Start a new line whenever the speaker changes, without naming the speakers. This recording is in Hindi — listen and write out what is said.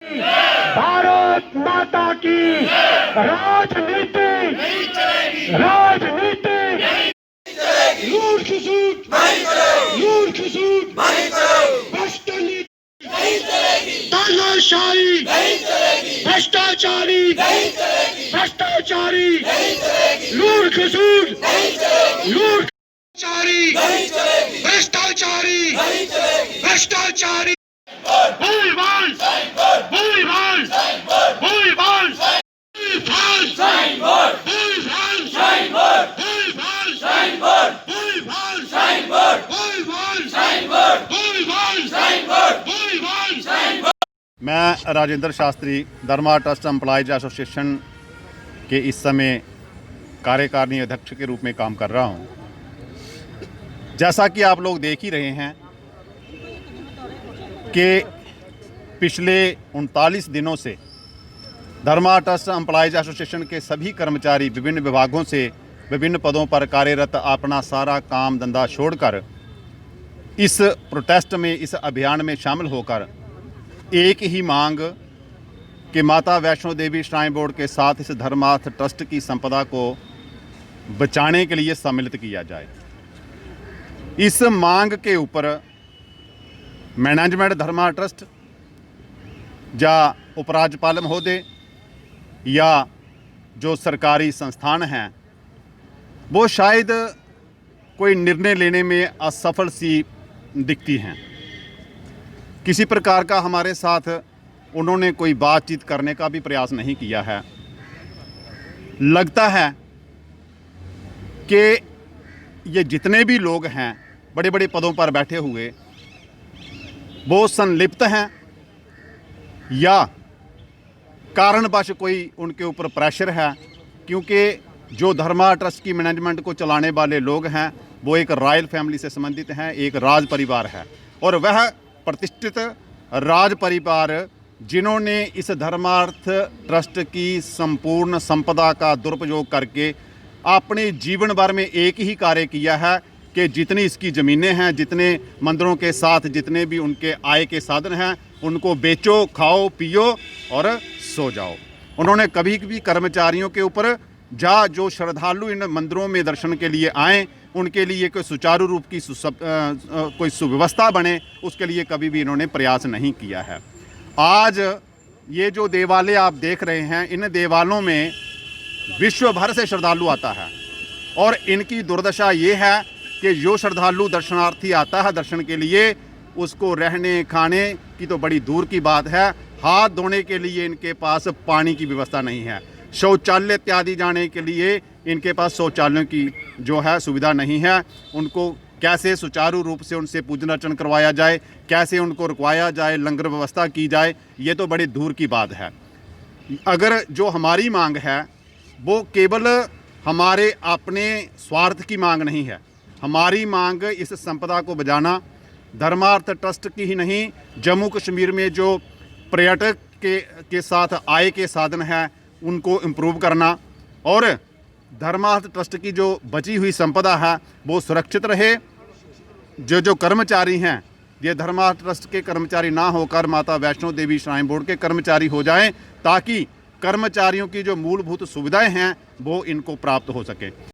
भारत माता की राजनीति राजनीति लूट खसूट लूट खसूट भ्रष्ट नीति तानाशाही भ्रष्टाचारी भ्रष्टाचारी लूट खसूट लूट भ्रष्टाचारी भ्रष्टाचारी भूमिभाल भूमिभाल भूमिभाल
मैं राजेंद्र शास्त्री धर्मा ट्रस्ट एम्प्लॉयज एसोसिएशन के इस समय कार्यकारिणी अध्यक्ष के रूप में काम कर रहा हूं। जैसा कि आप लोग देख ही रहे हैं कि पिछले 39 दिनों से धर्मा ट्रस्ट एम्प्लॉयज एसोसिएशन के सभी कर्मचारी विभिन्न विभागों से विभिन्न पदों पर कार्यरत अपना सारा काम धंधा छोड़कर इस प्रोटेस्ट में, इस अभियान में शामिल होकर एक ही मांग कि माता वैष्णो देवी श्राइन बोर्ड के साथ इस धर्मार्थ ट्रस्ट की संपदा को बचाने के लिए सम्मिलित किया जाए। इस मांग के ऊपर मैनेजमेंट धर्मा ट्रस्ट या उपराज्यपाल महोदय या जो सरकारी संस्थान हैं वो शायद कोई निर्णय लेने में असफल सी दिखती हैं। किसी प्रकार का हमारे साथ उन्होंने कोई बातचीत करने का भी प्रयास नहीं किया है। लगता है कि ये जितने भी लोग हैं बड़े बड़े पदों पर बैठे हुए वो संलिप्त हैं या कारणवश कोई उनके ऊपर प्रेशर है, क्योंकि जो धर्मा ट्रस्ट की मैनेजमेंट को चलाने वाले लोग हैं वो एक रॉयल फैमिली से संबंधित हैं, एक राज परिवार है और वह प्रतिष्ठित राज परिवार जिन्होंने इस धर्मार्थ ट्रस्ट की संपूर्ण संपदा का दुरुपयोग करके अपने जीवन भर में एक ही कार्य किया है कि जितनी इसकी ज़मीनें हैं, जितने मंदिरों के साथ जितने भी उनके आय के साधन हैं उनको बेचो, खाओ, पियो और सो जाओ। उन्होंने कभी भी कर्मचारियों के ऊपर जो श्रद्धालु इन मंदिरों में दर्शन के लिए आएँ उनके लिए कोई सुचारू रूप की कोई सुव्यवस्था बने, उसके लिए कभी भी इन्होंने प्रयास नहीं किया है। आज ये जो देवालय आप देख रहे हैं, इन देवालों में विश्व भर से श्रद्धालु आता है और इनकी दुर्दशा ये है कि जो श्रद्धालु दर्शनार्थी आता है दर्शन के लिए, उसको रहने खाने की तो बड़ी दूर की बात है, हाथ धोने के लिए इनके पास पानी की व्यवस्था नहीं है, शौचालय इत्यादि जाने के लिए इनके पास शौचालयों की जो है सुविधा नहीं है। उनको कैसे सुचारू रूप से उनसे पूजन अर्चन करवाया जाए, कैसे उनको रुकवाया जाए, लंगर व्यवस्था की जाए, ये तो बड़ी दूर की बात है। अगर जो हमारी मांग है वो केवल हमारे अपने स्वार्थ की मांग नहीं है, हमारी मांग इस संपदा को बचाना, धर्मार्थ ट्रस्ट की ही नहीं, जम्मू कश्मीर में जो पर्यटक के साथ आय के साधन हैं उनको इम्प्रूव करना और धर्मार्थ ट्रस्ट की जो बची हुई संपदा है वो सुरक्षित रहे। जो कर्मचारी हैं ये धर्मार्थ ट्रस्ट के कर्मचारी ना होकर माता वैष्णो देवी श्राइन बोर्ड के कर्मचारी हो जाएं, ताकि कर्मचारियों की जो मूलभूत सुविधाएं हैं वो इनको प्राप्त हो सके।